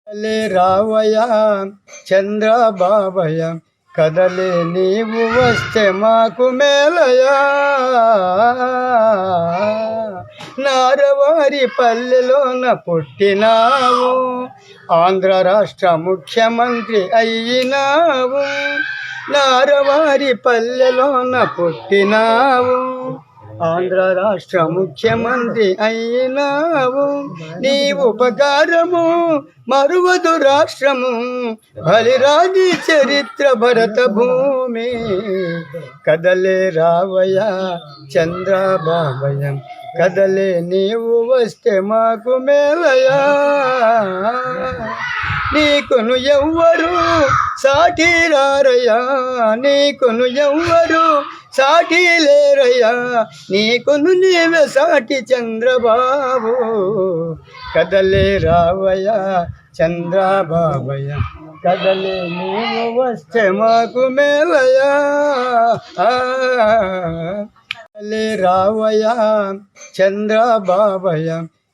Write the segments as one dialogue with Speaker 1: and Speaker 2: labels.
Speaker 1: కదలే రావయ్య చంద్రబాబయ్య, కదలే నీవు వస్తే మాకు మేలయా. నారవారి పల్లెలోన పుట్టినావు, ఆంధ్ర రాష్ట్ర ముఖ్యమంత్రి అయినావు. నారవారి పల్లెలోన పుట్టినావు, ఆంధ్ర రాష్ట్ర ముఖ్యమంత్రి అయినావు. నీ ఉపకారము మరువదు రాష్ట్రము, బలిరాజి చరిత్ర భరత భూమి. కదలే రావయ్య చంద్రబాబయ్య, కదలే నీవు వస్తే మాకు మేలయా. నీకును ఎవ్వరు సాటి రారయ్యా, నీకును ఎవ్వరు సాటి లేరయ్యా. నీకును నీవే సాటి చంద్రబాబు, కదలే రావయ్య చంద్రబాబయ్య, కదలే నీవు వస్తే మాకు మేలయా. కదలే రావయ్య చంద్రబాబయ్య,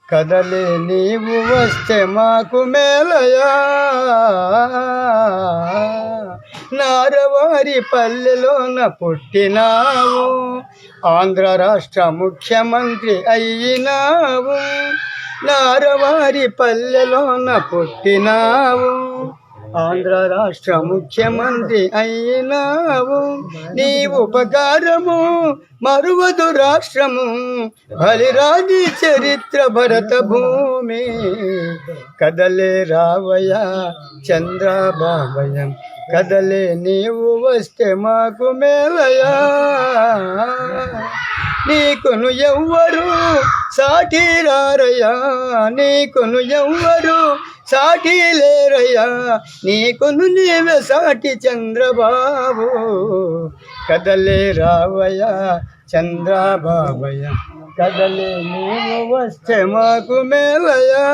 Speaker 1: కదలే నీవు వస్తే మాకు మేలయా. నారవారి పల్లెలోన పుట్టినావు, ఆంధ్ర రాష్ట్ర ముఖ్యమంత్రి అయినావు. నారవారి పల్లెలోన పుట్టినావు, ఆంధ్ర రాష్ట్ర ముఖ్యమంత్రి అయినావు. నీ ఉపకారము మరువదు రాష్ట్రము, బలిరాజి చరిత్ర భరత భూమి. కదలే రావయ్య చంద్రబాబయ్య, కదలే నీవు వస్తే మాకు మేలయా. నీకును ఎవ్వరు సాటి రారయ్యా, నీకును ఎవ్వరు సాటి లేరయ్యా. నీకును నీవే సాటి చంద్రబాబు, కదలే రావయ్య చంద్రబాబయ్య, కదలే నీవు వస్తే మాకు మేలయా.